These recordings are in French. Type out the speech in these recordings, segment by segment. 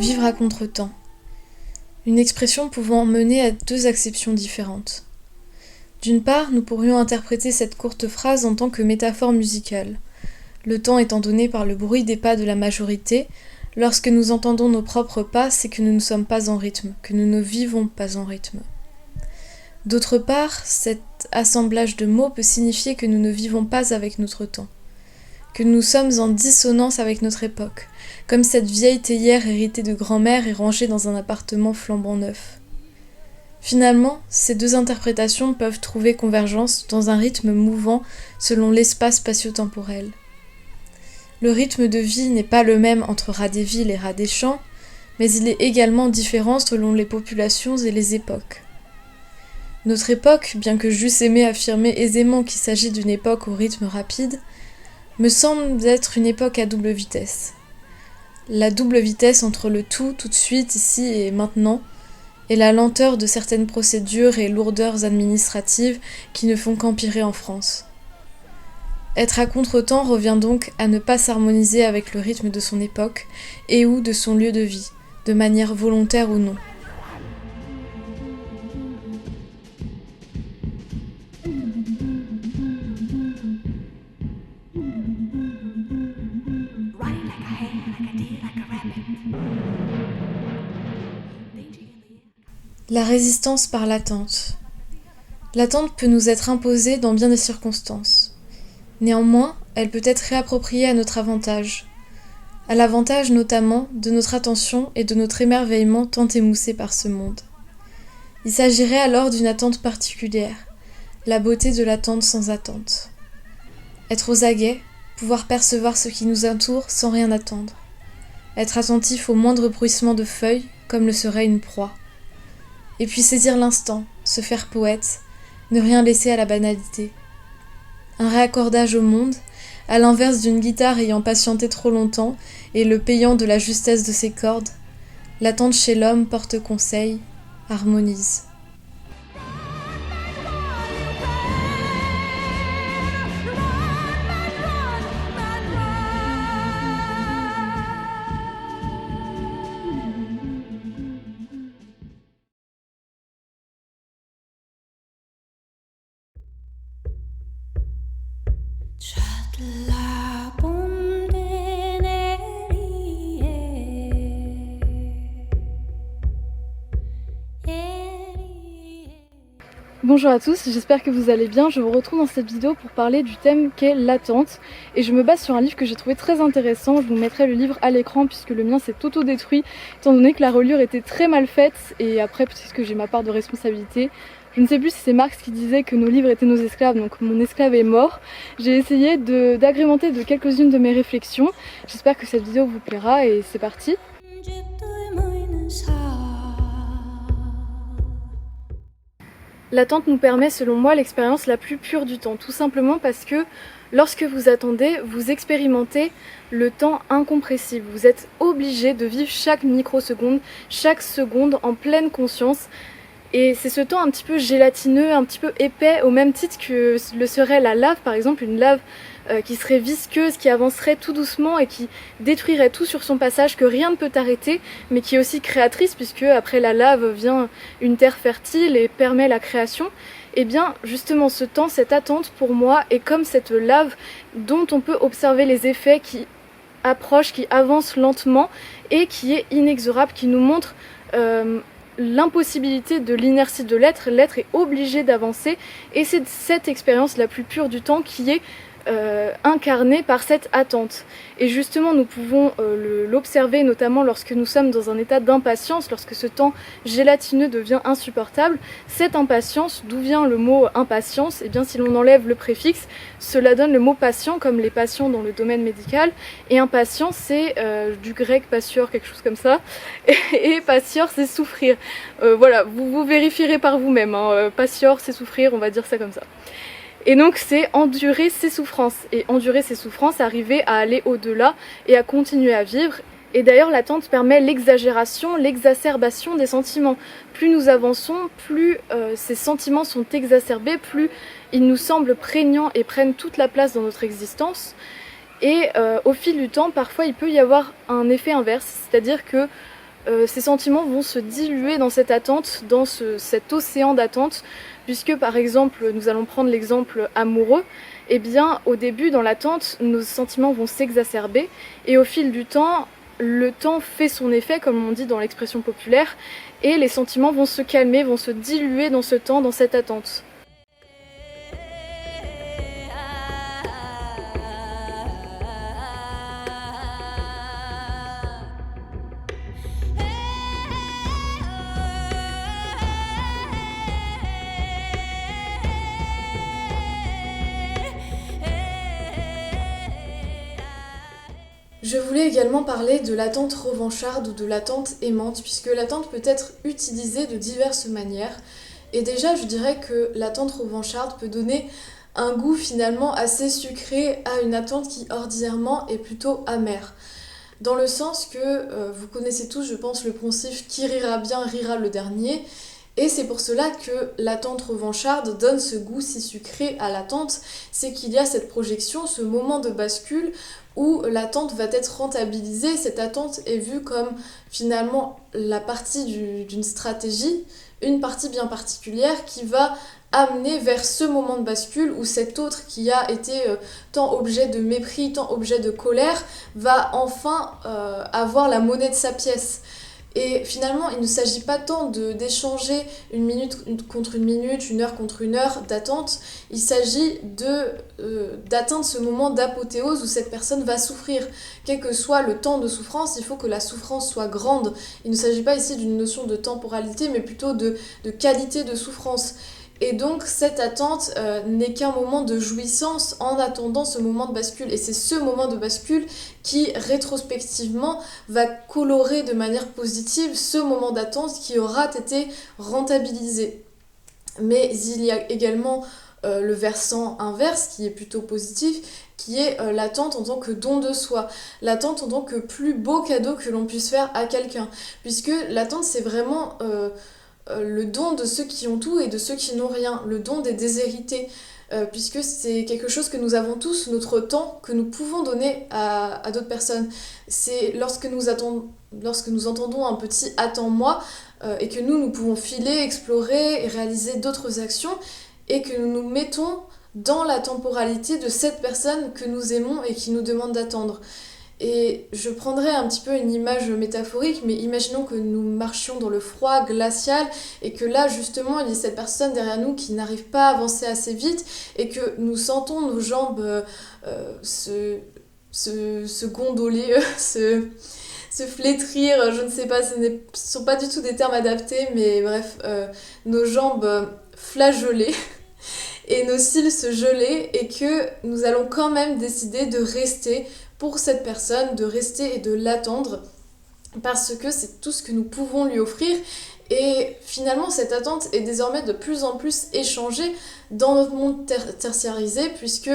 Vivre à contretemps. Une expression pouvant mener à deux acceptions différentes. D'une part, nous pourrions interpréter cette courte phrase en tant que métaphore musicale, le temps étant donné par le bruit des pas de la majorité. Lorsque nous entendons nos propres pas, c'est que nous ne sommes pas en rythme, que nous ne vivons pas en rythme. D'autre part, cet assemblage de mots peut signifier que nous ne vivons pas avec notre temps, que nous sommes en dissonance avec notre époque, comme cette vieille théière héritée de grand-mère et rangée dans un appartement flambant neuf. Finalement, ces deux interprétations peuvent trouver convergence dans un rythme mouvant selon l'espace spatio-temporel. Le rythme de vie n'est pas le même entre rats des villes et rats des champs, mais il est également différent selon les populations et les époques. Notre époque, bien que j'eusse aimé affirmer aisément qu'il s'agit d'une époque au rythme rapide, me semble être une époque à double vitesse. La double vitesse entre le tout de suite, ici et maintenant, et la lenteur de certaines procédures et lourdeurs administratives qui ne font qu'empirer en France. Être à contretemps revient donc à ne pas s'harmoniser avec le rythme de son époque et ou de son lieu de vie, de manière volontaire ou non. La résistance par l'attente. L'attente peut nous être imposée dans bien des circonstances. Néanmoins, elle peut être réappropriée à notre avantage. À l'avantage notamment de notre attention et de notre émerveillement tant émoussé par ce monde. Il s'agirait alors d'une attente particulière, la beauté de l'attente sans attente. Être aux aguets, pouvoir percevoir ce qui nous entoure sans rien attendre. Être attentif au moindre bruissement de feuilles, comme le serait une proie. Et puis saisir l'instant, se faire poète, ne rien laisser à la banalité. Un réaccordage au monde, à l'inverse d'une guitare ayant patienté trop longtemps et le payant de la justesse de ses cordes, l'attente chez l'homme porte conseil, harmonise. Bonjour à tous, j'espère que vous allez bien. Je vous retrouve dans cette vidéo pour parler du thème qu'est l'attente. Et je me base sur un livre que j'ai trouvé très intéressant. Je vous mettrai le livre à l'écran puisque le mien s'est auto-détruit étant donné que la reliure était très mal faite. Et après, puisque j'ai ma part de responsabilité, je ne sais plus si c'est Marx qui disait que nos livres étaient nos esclaves, donc mon esclave est mort. J'ai essayé d'agrémenter de quelques-unes de mes réflexions. J'espère que cette vidéo vous plaira et c'est parti. L'attente nous permet, selon moi, l'expérience la plus pure du temps, tout simplement parce que lorsque vous attendez, vous expérimentez le temps incompressible. Vous êtes obligé de vivre chaque microseconde, chaque seconde en pleine conscience. Et c'est ce temps un petit peu gélatineux, un petit peu épais, au même titre que le serait la lave, par exemple, une lave qui serait visqueuse, qui avancerait tout doucement et qui détruirait tout sur son passage, que rien ne peut arrêter, mais qui est aussi créatrice, puisque après la lave vient une terre fertile et permet la création. Et bien justement ce temps, cette attente pour moi est comme cette lave dont on peut observer les effets qui approchent, qui avancent lentement et qui est inexorable, qui nous montre l'impossibilité de l'inertie de l'être. L'être est obligé d'avancer et c'est cette expérience la plus pure du temps qui est incarnée par cette attente. Et justement nous pouvons l'observer notamment lorsque nous sommes dans un état d'impatience, lorsque ce temps gélatineux devient insupportable. Cette impatience, d'où vient le mot impatience? Et bien si l'on enlève le préfixe, cela donne le mot patient, comme les patients dans le domaine médical. Et impatience c'est du grec patior, quelque chose comme ça, et patior c'est souffrir. Voilà, vous vérifierez par vous-même, hein. Patior c'est souffrir, on va dire ça comme ça. Et donc c'est endurer ses souffrances, et endurer ses souffrances, arriver à aller au-delà et à continuer à vivre. Et d'ailleurs l'attente permet l'exagération, l'exacerbation des sentiments. Plus nous avançons, plus ces sentiments sont exacerbés, plus ils nous semblent prégnants et prennent toute la place dans notre existence. Et au fil du temps, parfois il peut y avoir un effet inverse, c'est-à-dire que ces sentiments vont se diluer dans cette attente, dans cet océan d'attente, puisque par exemple, nous allons prendre l'exemple amoureux, eh bien au début dans l'attente, nos sentiments vont s'exacerber et au fil du temps, le temps fait son effet, comme on dit dans l'expression populaire, et les sentiments vont se calmer, vont se diluer dans ce temps, dans cette attente. Je voulais également parler de l'attente revancharde ou de l'attente aimante, puisque l'attente peut être utilisée de diverses manières. Et déjà, je dirais que l'attente revancharde peut donner un goût finalement assez sucré à une attente qui ordinairement est plutôt amère. Dans le sens que vous connaissez tous, je pense, le poncif qui rira bien rira le dernier. Et c'est pour cela que l'attente revancharde donne ce goût si sucré à l'attente, c'est qu'il y a cette projection, ce moment de bascule où l'attente va être rentabilisée. Cette attente est vue comme finalement la partie d'une stratégie, une partie bien particulière qui va amener vers ce moment de bascule où cet autre qui a été tant objet de mépris, tant objet de colère, va enfin avoir la monnaie de sa pièce. Et finalement, il ne s'agit pas tant d'échanger une minute contre une minute, une heure contre une heure d'attente. Il s'agit d'atteindre ce moment d'apothéose où cette personne va souffrir. Quel que soit le temps de souffrance, il faut que la souffrance soit grande. Il ne s'agit pas ici d'une notion de temporalité, mais plutôt de qualité de souffrance. Et donc cette attente n'est qu'un moment de jouissance en attendant ce moment de bascule. Et c'est ce moment de bascule qui, rétrospectivement, va colorer de manière positive ce moment d'attente qui aura été rentabilisé. Mais il y a également le versant inverse qui est plutôt positif, qui est l'attente en tant que don de soi, l'attente en tant que plus beau cadeau que l'on puisse faire à quelqu'un. Puisque l'attente, c'est vraiment le don de ceux qui ont tout et de ceux qui n'ont rien, le don des déshérités, puisque c'est quelque chose que nous avons tous, notre temps, que nous pouvons donner à d'autres personnes. C'est lorsque nous entendons un petit attends-moi, et que nous pouvons filer, explorer et réaliser d'autres actions, et que nous nous mettons dans la temporalité de cette personne que nous aimons et qui nous demande d'attendre. Et je prendrais un petit peu une image métaphorique, mais imaginons que nous marchions dans le froid glacial et que là, justement, il y a cette personne derrière nous qui n'arrive pas à avancer assez vite et que nous sentons nos jambes se gondoler, se flétrir, je ne sais pas, ce ne sont pas du tout des termes adaptés, mais bref, nos jambes flageoler et nos cils se geler et que nous allons quand même décider de rester pour cette personne, de rester et de l'attendre parce que c'est tout ce que nous pouvons lui offrir. Et finalement, cette attente est désormais de plus en plus échangée dans notre monde tertiarisé puisque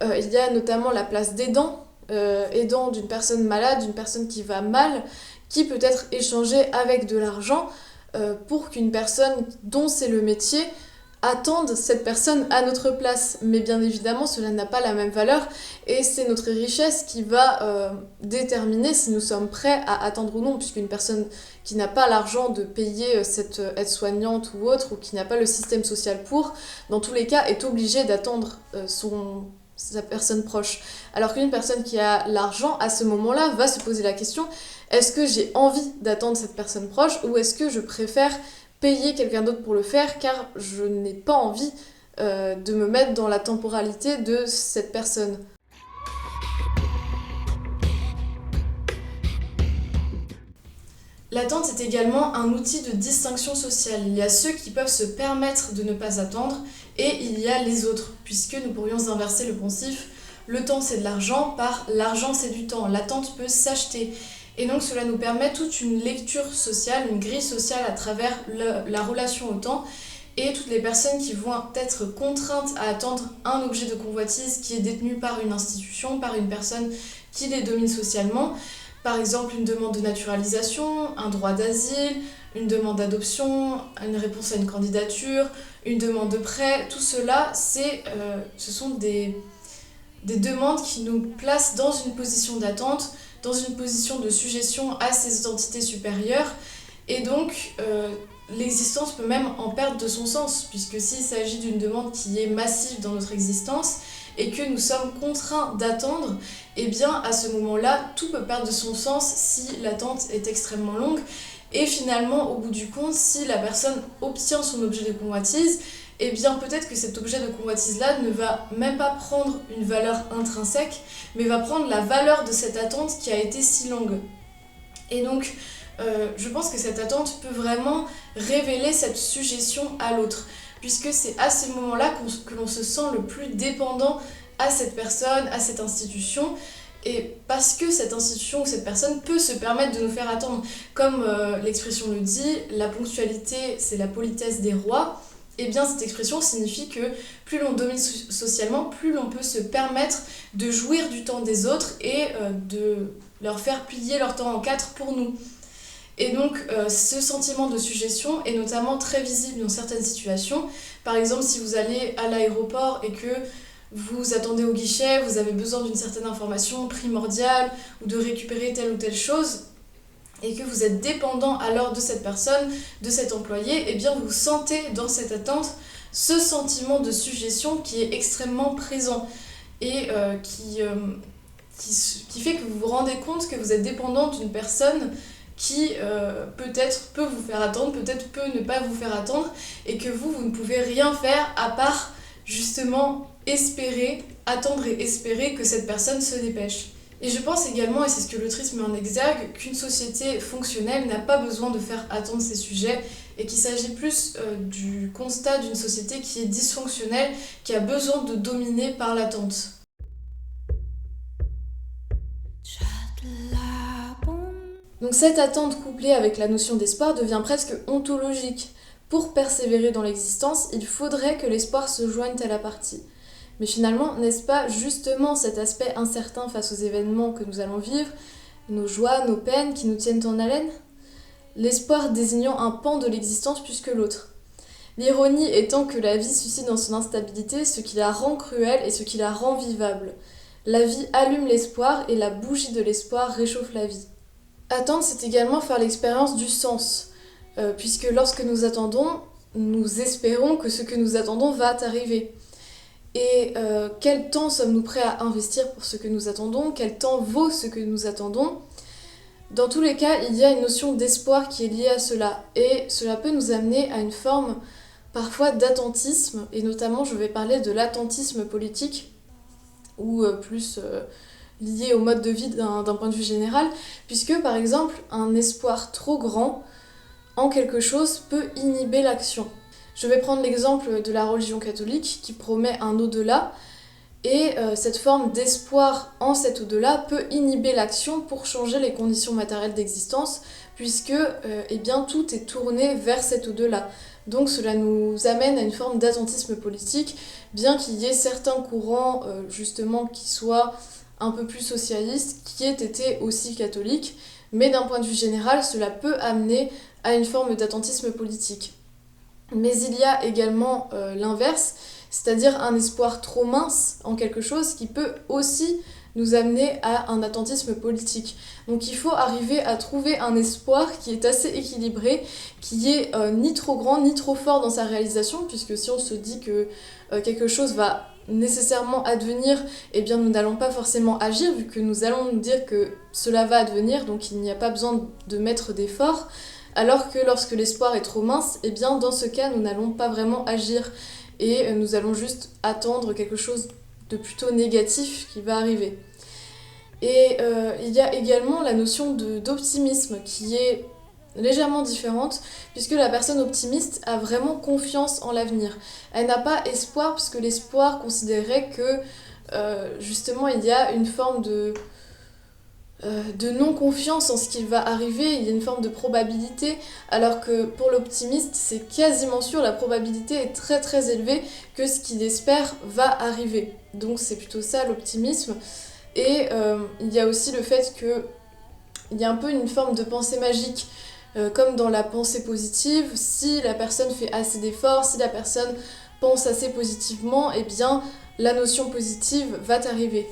il y a notamment la place d'aidant, aidant d'une personne malade, d'une personne qui va mal, qui peut être échangé avec de l'argent pour qu'une personne dont c'est le métier attendre cette personne à notre place. Mais bien évidemment, cela n'a pas la même valeur et c'est notre richesse qui va déterminer si nous sommes prêts à attendre ou non, puisqu'une personne qui n'a pas l'argent de payer cette aide-soignante ou autre, ou qui n'a pas le système social pour, dans tous les cas, est obligée d'attendre sa personne proche. Alors qu'une personne qui a l'argent, à ce moment-là, va se poser la question, est-ce que j'ai envie d'attendre cette personne proche ou est-ce que je préfère payer quelqu'un d'autre pour le faire car je n'ai pas envie de me mettre dans la temporalité de cette personne. L'attente est également un outil de distinction sociale. Il y a ceux qui peuvent se permettre de ne pas attendre et il y a les autres, puisque nous pourrions inverser le poncif. Le temps c'est de l'argent par l'argent c'est du temps. L'attente peut s'acheter. Et donc cela nous permet toute une lecture sociale, une grille sociale à travers la relation au temps et toutes les personnes qui vont être contraintes à attendre un objet de convoitise qui est détenu par une institution, par une personne qui les domine socialement. Par exemple, une demande de naturalisation, un droit d'asile, une demande d'adoption, une réponse à une candidature, une demande de prêt. Tout cela, ce sont des demandes qui nous placent dans une position d'attente dans une position de sujétion à ces entités supérieures, et donc l'existence peut même en perdre de son sens, puisque s'il s'agit d'une demande qui est massive dans notre existence, et que nous sommes contraints d'attendre, et bien à ce moment-là, tout peut perdre de son sens si l'attente est extrêmement longue. Et finalement, au bout du compte, si la personne obtient son objet de convoitise, et bien peut-être que cet objet de convoitise-là ne va même pas prendre une valeur intrinsèque, mais va prendre la valeur de cette attente qui a été si longue. Et donc, je pense que cette attente peut vraiment révéler cette sujétion à l'autre, puisque c'est à ces moments-là que l'on se sent le plus dépendant à cette personne, à cette institution, et parce que cette institution ou cette personne peut se permettre de nous faire attendre. Comme l'expression le dit, la ponctualité, c'est la politesse des rois, et bien cette expression signifie que plus l'on domine socialement, plus l'on peut se permettre de jouir du temps des autres et de leur faire plier leur temps en quatre pour nous. Et donc ce sentiment de sujétion est notamment très visible dans certaines situations. Par exemple, si vous allez à l'aéroport et que vous attendez au guichet, vous avez besoin d'une certaine information primordiale ou de récupérer telle ou telle chose, et que vous êtes dépendant alors de cette personne, de cet employé, et bien vous sentez dans cette attente ce sentiment de sujétion qui est extrêmement présent et qui fait que vous vous rendez compte que vous êtes dépendant d'une personne qui peut-être peut vous faire attendre, peut-être peut ne pas vous faire attendre, et que vous ne pouvez rien faire à part justement attendre et espérer que cette personne se dépêche. Et je pense également, et c'est ce que l'autrice met en exergue, qu'une société fonctionnelle n'a pas besoin de faire attendre ses sujets, et qu'il s'agit plus du constat d'une société qui est dysfonctionnelle, qui a besoin de dominer par l'attente. Donc cette attente couplée avec la notion d'espoir devient presque ontologique. Pour persévérer dans l'existence, il faudrait que l'espoir se joigne à la partie. Mais finalement, n'est-ce pas justement cet aspect incertain face aux événements que nous allons vivre, nos joies, nos peines qui nous tiennent en haleine ? L'espoir désignant un pan de l'existence plus que l'autre. L'ironie étant que la vie suscite dans son instabilité ce qui la rend cruelle et ce qui la rend vivable. La vie allume l'espoir et la bougie de l'espoir réchauffe la vie. Attendre, c'est également faire l'expérience du sens, puisque lorsque nous attendons, nous espérons que ce que nous attendons va arriver. Et quel temps sommes-nous prêts à investir pour ce que nous attendons ? Quel temps vaut ce que nous attendons ? Dans tous les cas, il y a une notion d'espoir qui est liée à cela, et cela peut nous amener à une forme parfois d'attentisme, et notamment je vais parler de l'attentisme politique, ou plus lié au mode de vie d'un point de vue général, puisque par exemple un espoir trop grand en quelque chose peut inhiber l'action. Je vais prendre l'exemple de la religion catholique qui promet un au-delà, et cette forme d'espoir en cet au-delà peut inhiber l'action pour changer les conditions matérielles d'existence, puisque eh bien, tout est tourné vers cet au-delà. Donc cela nous amène à une forme d'attentisme politique, bien qu'il y ait certains courants justement qui soient un peu plus socialistes, qui aient été aussi catholiques, mais d'un point de vue général, cela peut amener à une forme d'attentisme politique. Mais il y a également l'inverse, c'est-à-dire un espoir trop mince en quelque chose qui peut aussi nous amener à un attentisme politique. Donc il faut arriver à trouver un espoir qui est assez équilibré, qui est ni trop grand ni trop fort dans sa réalisation, puisque si on se dit que quelque chose va nécessairement advenir, eh bien nous n'allons pas forcément agir, vu que nous allons nous dire que cela va advenir, donc il n'y a pas besoin de mettre d'efforts, alors que lorsque l'espoir est trop mince, eh bien dans ce cas nous n'allons pas vraiment agir, et nous allons juste attendre quelque chose de plutôt négatif qui va arriver. Et il y a également la notion d'optimisme qui est légèrement différente, puisque la personne optimiste a vraiment confiance en l'avenir. Elle n'a pas espoir, puisque l'espoir considérait que justement il y a une forme de non-confiance en ce qui va arriver, il y a une forme de probabilité, alors que pour l'optimiste, c'est quasiment sûr, la probabilité est très très élevée que ce qu'il espère va arriver. Donc c'est plutôt ça l'optimisme. Et il y a aussi le fait qu'il y a un peu une forme de pensée magique, comme dans la pensée positive, si la personne fait assez d'efforts, si la personne pense assez positivement, eh bien la notion positive va t'arriver.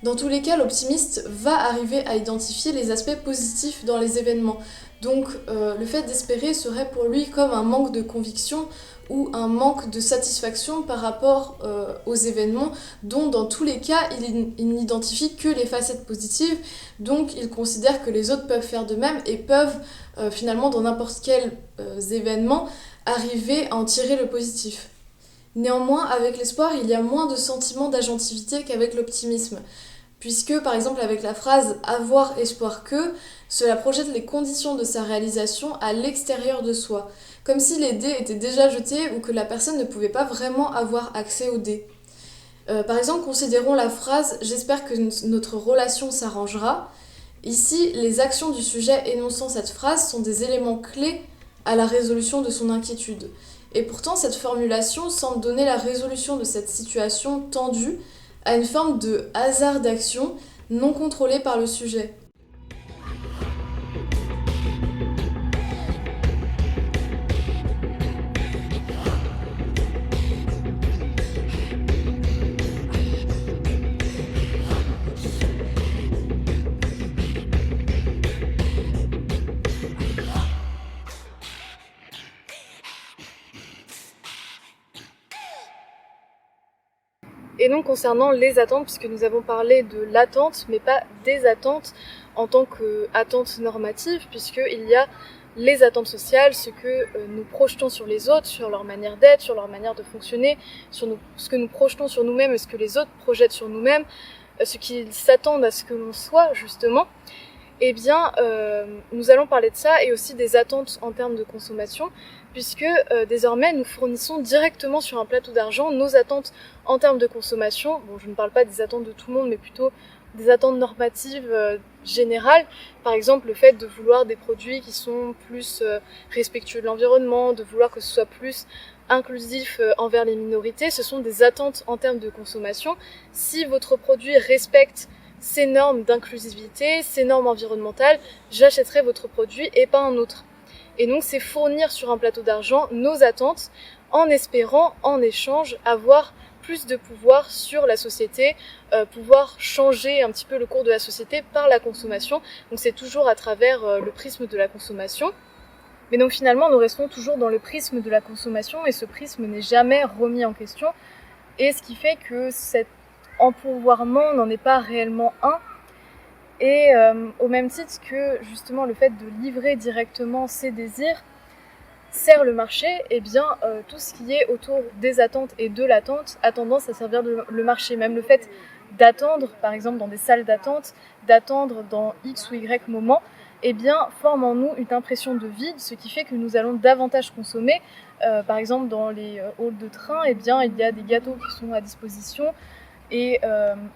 Dans tous les cas, l'optimiste va arriver à identifier les aspects positifs dans les événements. Donc le fait d'espérer serait pour lui comme un manque de conviction ou un manque de satisfaction par rapport aux événements, dont dans tous les cas, il n'identifie que les facettes positives, donc il considère que les autres peuvent faire de même et peuvent finalement dans n'importe quel événement arriver à en tirer le positif. Néanmoins, avec l'espoir, il y a moins de sentiment d'agentivité qu'avec l'optimisme, puisque par exemple avec la phrase « avoir espoir que », cela projette les conditions de sa réalisation à l'extérieur de soi, comme si les dés étaient déjà jetés ou que la personne ne pouvait pas vraiment avoir accès aux dés. Par exemple, considérons la phrase « j'espère que notre relation s'arrangera ». Ici, les actions du sujet énonçant cette phrase sont des éléments clés à la résolution de son inquiétude. Et pourtant, cette formulation semble donner la résolution de cette situation tendue à une forme de hasard d'action non contrôlée par le sujet. Et donc concernant les attentes, puisque nous avons parlé de l'attente, mais pas des attentes en tant qu'attente normative, puisqu'il y a les attentes sociales, ce que nous projetons sur les autres, sur leur manière d'être, sur leur manière de fonctionner, sur ce que nous projetons sur nous-mêmes et ce que les autres projettent sur nous-mêmes, ce qu'ils s'attendent à ce que l'on soit justement. Eh bien, nous allons parler de ça et aussi des attentes en termes de consommation, puisque désormais nous fournissons directement sur un plateau d'argent nos attentes en termes de consommation. Bon, je ne parle pas des attentes de tout le monde, mais plutôt des attentes normatives générales. Par exemple, le fait de vouloir des produits qui sont plus respectueux de l'environnement, de vouloir que ce soit plus inclusif envers les minorités, ce sont des attentes en termes de consommation. Si votre produit respecte ces normes d'inclusivité, ces normes environnementales, j'achèterai votre produit et pas un autre. Et donc c'est fournir sur un plateau d'argent nos attentes en espérant, en échange, avoir plus de pouvoir sur la société, pouvoir changer un petit peu le cours de la société par la consommation. Donc c'est toujours à travers le prisme de la consommation. Mais donc finalement nous restons toujours dans le prisme de la consommation et ce prisme n'est jamais remis en question. Et ce qui fait que cet empouvoirment n'en est pas réellement un. Et au même titre que justement le fait de livrer directement ses désirs sert le marché, et bien tout ce qui est autour des attentes et de l'attente a tendance à servir le marché. Même le fait d'attendre, par exemple dans des salles d'attente, d'attendre dans X ou Y moment, eh bien forme en nous une impression de vide, ce qui fait que nous allons davantage consommer. Par exemple dans les halls de train, eh bien il y a des gâteaux qui sont à disposition, et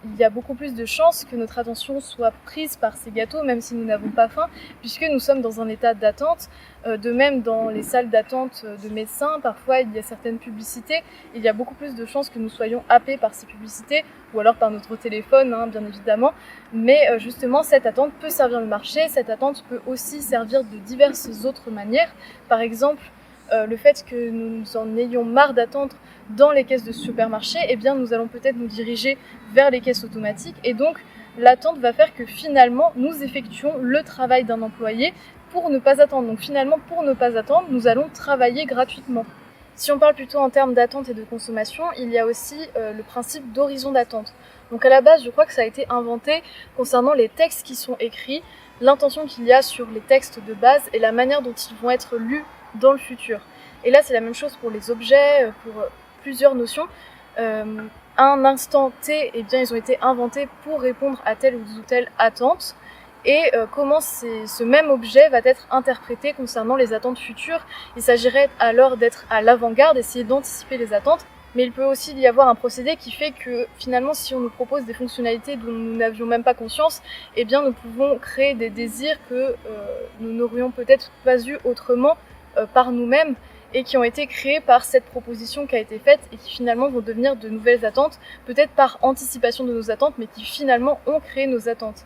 il y a beaucoup plus de chances que notre attention soit prise par ces gâteaux, même si nous n'avons pas faim, puisque nous sommes dans un état d'attente. De même, dans les salles d'attente de médecins, parfois il y a certaines publicités, il y a beaucoup plus de chances que nous soyons happés par ces publicités, ou alors par notre téléphone, bien évidemment. Mais justement, cette attente peut servir le marché, cette attente peut aussi servir de diverses autres manières. Par exemple, le fait que nous en ayons marre d'attendre dans les caisses de supermarché, eh bien nous allons peut-être nous diriger vers les caisses automatiques, et donc l'attente va faire que finalement nous effectuons le travail d'un employé pour ne pas attendre. Donc finalement, pour ne pas attendre, nous allons travailler gratuitement. Si on parle plutôt en termes d'attente et de consommation, il y a aussi le principe d'horizon d'attente. Donc à la base, je crois que ça a été inventé concernant les textes qui sont écrits, l'intention qu'il y a sur les textes de base et la manière dont ils vont être lus dans le futur. Et là, c'est la même chose pour les objets, pour plusieurs notions. Un instant T, eh bien, ils ont été inventés pour répondre à telle ou telle attente. Et comment ce même objet va être interprété concernant les attentes futures. Il s'agirait alors d'être à l'avant-garde, essayer d'anticiper les attentes. Mais il peut aussi y avoir un procédé qui fait que finalement, si on nous propose des fonctionnalités dont nous n'avions même pas conscience, eh bien, nous pouvons créer des désirs que nous n'aurions peut-être pas eu autrement par nous-mêmes, et qui ont été créés par cette proposition qui a été faite et qui finalement vont devenir de nouvelles attentes, peut-être par anticipation de nos attentes, mais qui finalement ont créé nos attentes.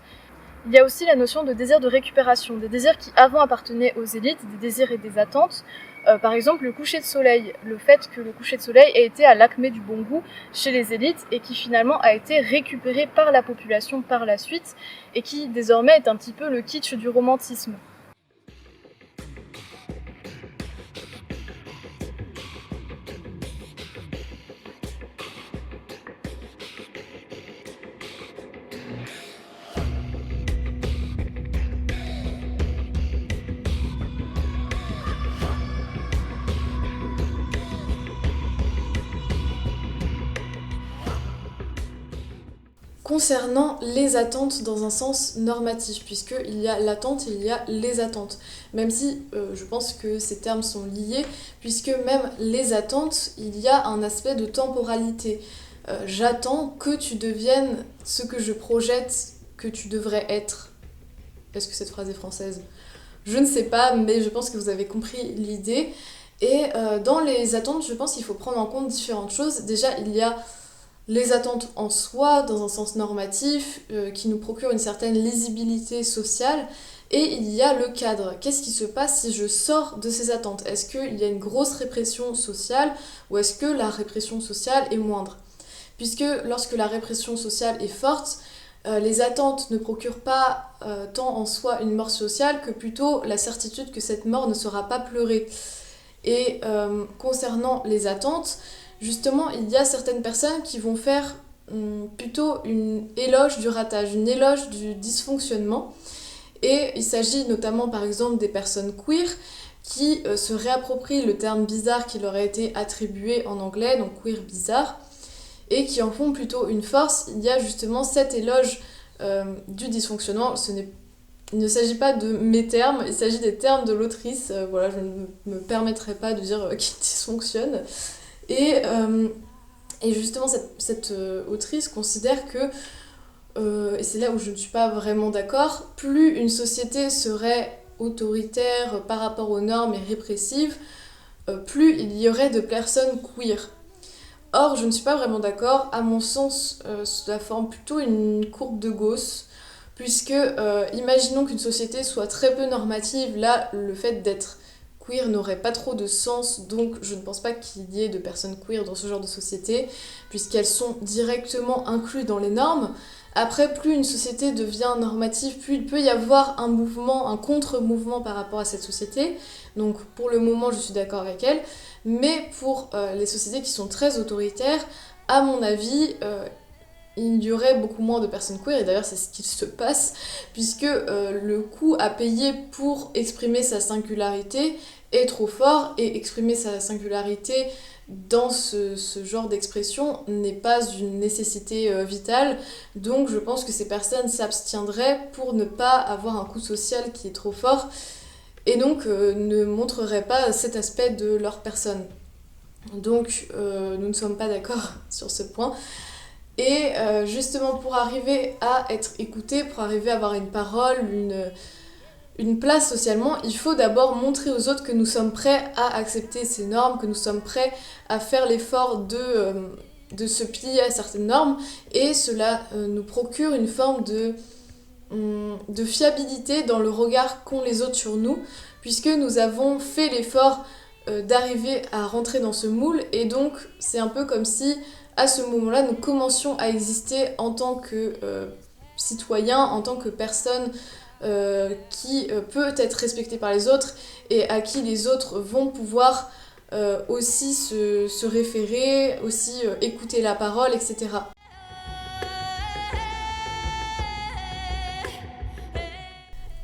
Il y a aussi la notion de désir de récupération, des désirs qui avant appartenaient aux élites, des désirs et des attentes Par exemple, le coucher de soleil, le fait que le coucher de soleil ait été à l'acmé du bon goût chez les élites et qui finalement a été récupéré par la population par la suite et qui désormais est un petit peu le kitsch du romantisme. Concernant les attentes dans un sens normatif, puisqu'il y a l'attente et il y a les attentes. Même si je pense que ces termes sont liés, puisque même les attentes, il y a un aspect de temporalité. J'attends que tu deviennes ce que je projette que tu devrais être. Est-ce que cette phrase est française ? Je ne sais pas, mais je pense que vous avez compris l'idée. Et dans les attentes, je pense qu'il faut prendre en compte différentes choses. Déjà, il y a les attentes en soi, dans un sens normatif, qui nous procurent une certaine lisibilité sociale, et il y a le cadre. Qu'est-ce qui se passe si je sors de ces attentes ? Est-ce qu'il y a une grosse répression sociale, ou est-ce que la répression sociale est moindre ? Puisque lorsque la répression sociale est forte, les attentes ne procurent pas tant en soi une mort sociale que plutôt la certitude que cette mort ne sera pas pleurée. Et concernant les attentes, justement, il y a certaines personnes qui vont faire plutôt une éloge du ratage, une éloge du dysfonctionnement. Et il s'agit notamment par exemple des personnes queer qui se réapproprient le terme bizarre qui leur a été attribué en anglais, donc queer bizarre, et qui en font plutôt une force. Il y a justement cet éloge du dysfonctionnement. Il ne s'agit pas de mes termes, il s'agit des termes de l'autrice. Voilà, je ne me permettrai pas de dire qu'il dysfonctionne. Et justement, cette autrice considère que, et c'est là où je ne suis pas vraiment d'accord, plus une société serait autoritaire par rapport aux normes et répressive, plus il y aurait de personnes queer. Or, je ne suis pas vraiment d'accord. À mon sens, cela forme plutôt une courbe de Gauss, puisque imaginons qu'une société soit très peu normative, là, le fait d'être queer n'aurait pas trop de sens, donc je ne pense pas qu'il y ait de personnes queer dans ce genre de société, puisqu'elles sont directement incluses dans les normes. Après, plus une société devient normative, plus il peut y avoir un mouvement, un contre-mouvement par rapport à cette société. Donc pour le moment, je suis d'accord avec elle. Mais pour les sociétés qui sont très autoritaires, à mon avis, il y aurait beaucoup moins de personnes queer, et d'ailleurs c'est ce qui se passe, puisque le coût à payer pour exprimer sa singularité est trop fort, et exprimer sa singularité dans ce genre d'expression n'est pas une nécessité vitale, donc je pense que ces personnes s'abstiendraient pour ne pas avoir un coût social qui est trop fort, et donc ne montreraient pas cet aspect de leur personne. Donc nous ne sommes pas d'accord sur ce point. Et justement, pour arriver à être écouté, pour arriver à avoir une parole, une place socialement, il faut d'abord montrer aux autres que nous sommes prêts à accepter ces normes, que nous sommes prêts à faire l'effort de se plier à certaines normes, et cela nous procure une forme de fiabilité dans le regard qu'ont les autres sur nous, puisque nous avons fait l'effort d'arriver à rentrer dans ce moule, et donc c'est un peu comme si à ce moment-là, nous commencions à exister en tant que citoyens, en tant que personnes qui peut être respectée par les autres et à qui les autres vont pouvoir aussi se référer, aussi écouter la parole, etc.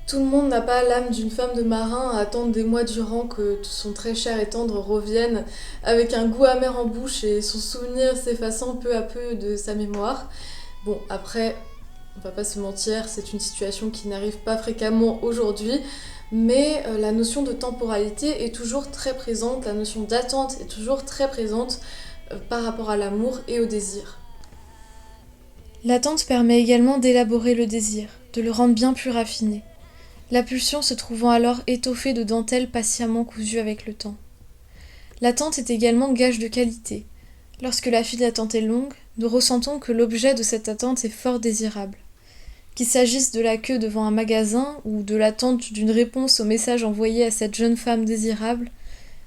Tout le monde n'a pas l'âme d'une femme de marin à attendre des mois durant que son très cher et tendre revienne avec un goût amer en bouche et son souvenir s'effaçant peu à peu de sa mémoire. Bon, après, on va pas se mentir, c'est une situation qui n'arrive pas fréquemment aujourd'hui, mais la notion de temporalité est toujours très présente, la notion d'attente est toujours très présente par rapport à l'amour et au désir. L'attente permet également d'élaborer le désir, de le rendre bien plus raffiné. La pulsion se trouvant alors étoffée de dentelles patiemment cousues avec le temps. L'attente est également gage de qualité. Lorsque la file d'attente est longue, nous ressentons que l'objet de cette attente est fort désirable. Qu'il s'agisse de la queue devant un magasin ou de l'attente d'une réponse au message envoyé à cette jeune femme désirable,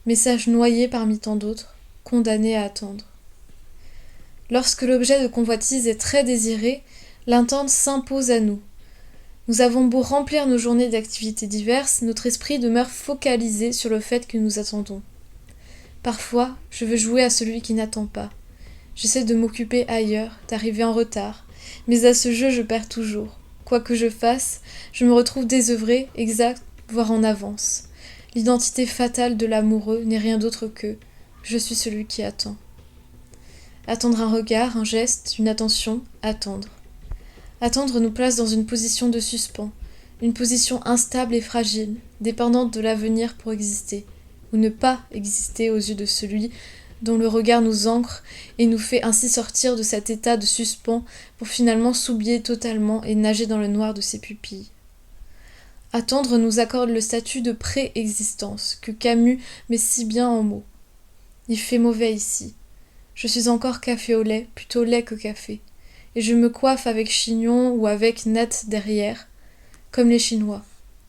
message noyé parmi tant d'autres, condamné à attendre. Lorsque l'objet de convoitise est très désiré, l'attente s'impose à nous. Nous avons beau remplir nos journées d'activités diverses, notre esprit demeure focalisé sur le fait que nous attendons. Parfois, je veux jouer à celui qui n'attend pas. J'essaie de m'occuper ailleurs, d'arriver en retard, mais à ce jeu je perds toujours. Quoi que je fasse, je me retrouve désœuvrée, exact, voire en avance. L'identité fatale de l'amoureux n'est rien d'autre que « je suis celui qui attend ». Attendre un regard, un geste, une attention, attendre. Attendre nous place dans une position de suspens, une position instable et fragile, dépendante de l'avenir pour exister, ou ne pas exister aux yeux de celui dont le regard nous ancre et nous fait ainsi sortir de cet état de suspens pour finalement s'oublier totalement et nager dans le noir de ses pupilles. Attendre nous accorde le statut de pré-existence que Camus met si bien en mots. Il fait mauvais ici. Je suis encore café au lait, plutôt lait que café, et je me coiffe avec chignon ou avec natte derrière, comme les Chinois.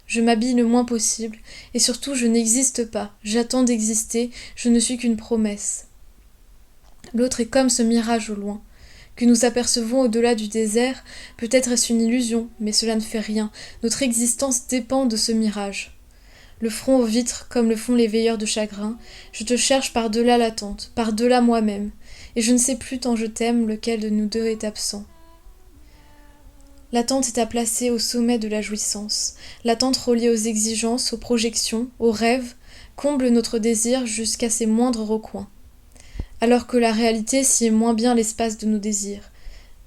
Je m'habille le moins possible, et surtout je n'existe pas, j'attends d'exister, je ne suis qu'une promesse. L'autre est comme ce mirage au loin, que nous apercevons au-delà du désert, peut-être est-ce une illusion, mais cela ne fait rien, notre existence dépend de ce mirage. Le front aux vitres, comme le font les veilleurs de chagrin, je te cherche par-delà l'attente, par-delà moi-même, et je ne sais plus tant je t'aime lequel de nous deux est absent. L'attente est à placer au sommet de la jouissance, l'attente reliée aux exigences, aux projections, aux rêves, comble notre désir jusqu'à ses moindres recoins. Alors que la réalité s'y est moins bien l'espace de nos désirs.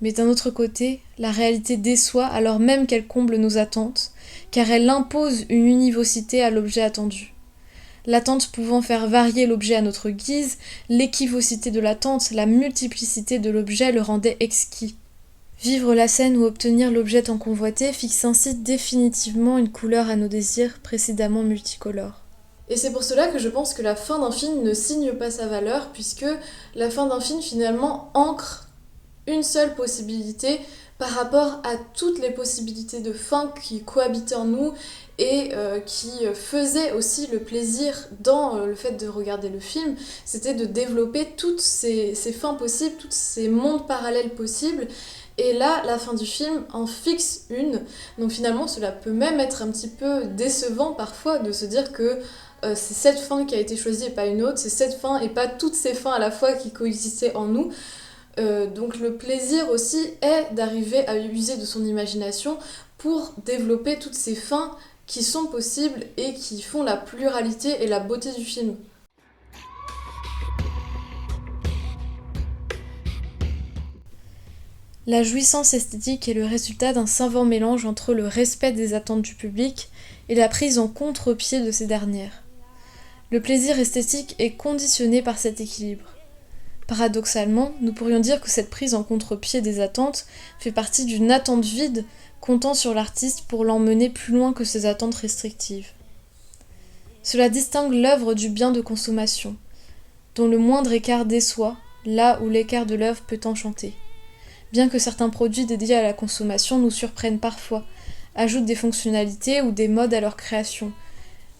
Mais d'un autre côté, la réalité déçoit alors même qu'elle comble nos attentes, car elle impose une univocité à l'objet attendu. L'attente pouvant faire varier l'objet à notre guise, l'équivocité de l'attente, la multiplicité de l'objet le rendait exquis. Vivre la scène ou obtenir l'objet tant convoité fixe ainsi définitivement une couleur à nos désirs précédemment multicolores. Et c'est pour cela que je pense que la fin d'un film ne signe pas sa valeur, puisque la fin d'un film finalement ancre une seule possibilité par rapport à toutes les possibilités de fin qui cohabitaient en nous et qui faisaient aussi le plaisir dans le fait de regarder le film, c'était de développer toutes ces fins possibles, tous ces mondes parallèles possibles. Et là, la fin du film en fixe une, donc finalement cela peut même être un petit peu décevant parfois de se dire que c'est cette fin qui a été choisie et pas une autre, c'est cette fin et pas toutes ces fins à la fois qui coexistaient en nous. Donc le plaisir aussi est d'arriver à user de son imagination pour développer toutes ces fins qui sont possibles et qui font la pluralité et la beauté du film. La jouissance esthétique est le résultat d'un savant mélange entre le respect des attentes du public et la prise en contre-pied de ces dernières. Le plaisir esthétique est conditionné par cet équilibre. Paradoxalement, nous pourrions dire que cette prise en contre-pied des attentes fait partie d'une attente vide comptant sur l'artiste pour l'emmener plus loin que ses attentes restrictives. Cela distingue l'œuvre du bien de consommation, dont le moindre écart déçoit, là où l'écart de l'œuvre peut enchanter. Bien que certains produits dédiés à la consommation nous surprennent parfois, ajoutent des fonctionnalités ou des modes à leur création,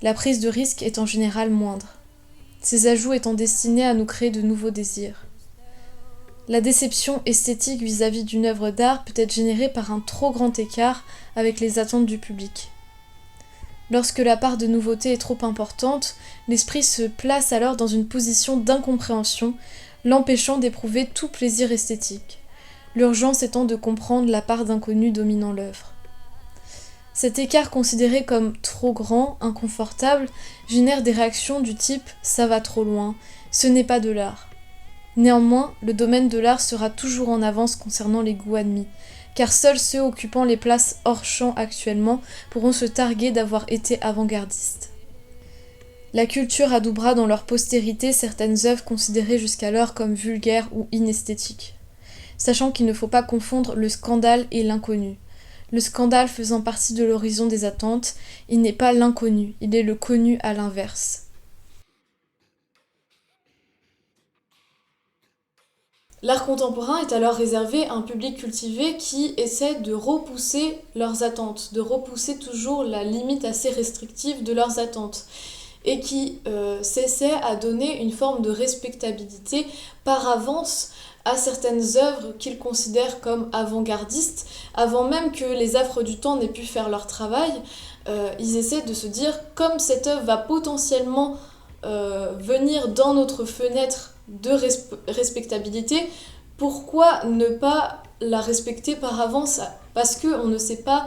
la prise de risque est en général moindre. Ces ajouts étant destinés à nous créer de nouveaux désirs. La déception esthétique vis-à-vis d'une œuvre d'art peut être générée par un trop grand écart avec les attentes du public. Lorsque la part de nouveauté est trop importante, l'esprit se place alors dans une position d'incompréhension, l'empêchant d'éprouver tout plaisir esthétique, l'urgence étant de comprendre la part d'inconnu dominant l'œuvre. Cet écart considéré comme trop grand, inconfortable, génère des réactions du type « ça va trop loin »,« ce n'est pas de l'art ». Néanmoins, le domaine de l'art sera toujours en avance concernant les goûts admis, car seuls ceux occupant les places hors champ actuellement pourront se targuer d'avoir été avant-gardistes. La culture adoubera dans leur postérité certaines œuvres considérées jusqu'alors comme vulgaires ou inesthétiques, sachant qu'il ne faut pas confondre le scandale et l'inconnu. Le scandale faisant partie de l'horizon des attentes, il n'est pas l'inconnu, il est le connu à l'inverse. L'art contemporain est alors réservé à un public cultivé qui essaie de repousser leurs attentes, de repousser toujours la limite assez restrictive de leurs attentes. et qui s'essaie à donner une forme de respectabilité par avance à certaines œuvres qu'ils considèrent comme avant-gardistes, avant même que les affres du temps n'aient pu faire leur travail. Ils essaient de se dire, comme cette œuvre va potentiellement venir dans notre fenêtre de respectabilité, pourquoi ne pas la respecter par avance? Parce qu'on ne sait pas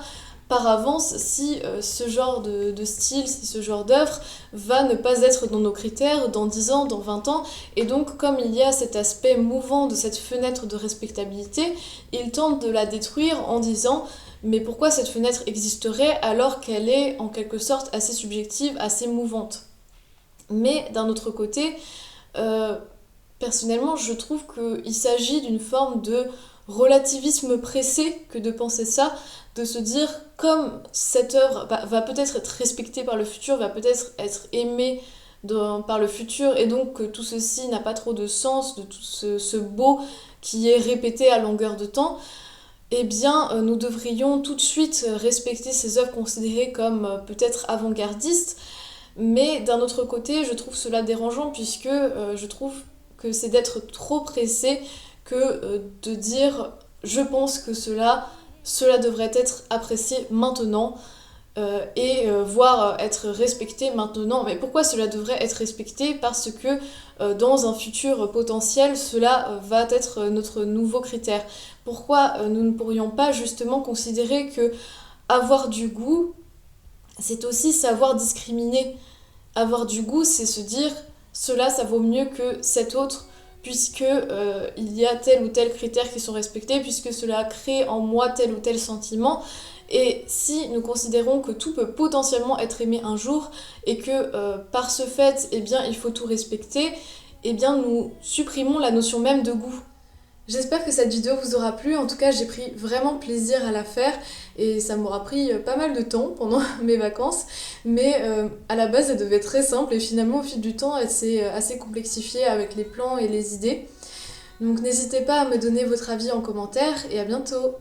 par avance si ce genre de style, si ce genre d'œuvre va ne pas être dans nos critères dans 10 ans, dans 20 ans. Et donc, comme il y a cet aspect mouvant de cette fenêtre de respectabilité, ils tentent de la détruire en disant mais pourquoi cette fenêtre existerait alors qu'elle est en quelque sorte assez subjective, assez mouvante. Mais d'un autre côté, personnellement, je trouve qu'il s'agit d'une forme de relativisme pressé que de penser ça, de se dire comme cette œuvre va peut-être être respectée par le futur, va peut-être être aimée par le futur, et donc que tout ceci n'a pas trop de sens, de tout ce beau qui est répété à longueur de temps, eh bien nous devrions tout de suite respecter ces œuvres considérées comme peut-être avant-gardistes, mais d'un autre côté, je trouve cela dérangeant puisque je trouve que c'est d'être trop pressé que de dire je pense que cela devrait être apprécié maintenant voire être respecté maintenant. Mais pourquoi cela devrait être respecté? Parce que dans un futur potentiel, cela va être notre nouveau critère. Pourquoi nous ne pourrions pas justement considérer que avoir du goût, c'est aussi savoir discriminer? Avoir du goût, c'est se dire cela, ça vaut mieux que cet autre, puisque il y a tel ou tel critère qui sont respectés, puisque cela crée en moi tel ou tel sentiment. Et si nous considérons que tout peut potentiellement être aimé un jour, et que par ce fait, eh bien, il faut tout respecter, eh bien, nous supprimons la notion même de goût. J'espère que cette vidéo vous aura plu, en tout cas j'ai pris vraiment plaisir à la faire et ça m'aura pris pas mal de temps pendant mes vacances, mais à la base elle devait être très simple et finalement au fil du temps elle s'est assez complexifiée avec les plans et les idées. Donc n'hésitez pas à me donner votre avis en commentaire et à bientôt!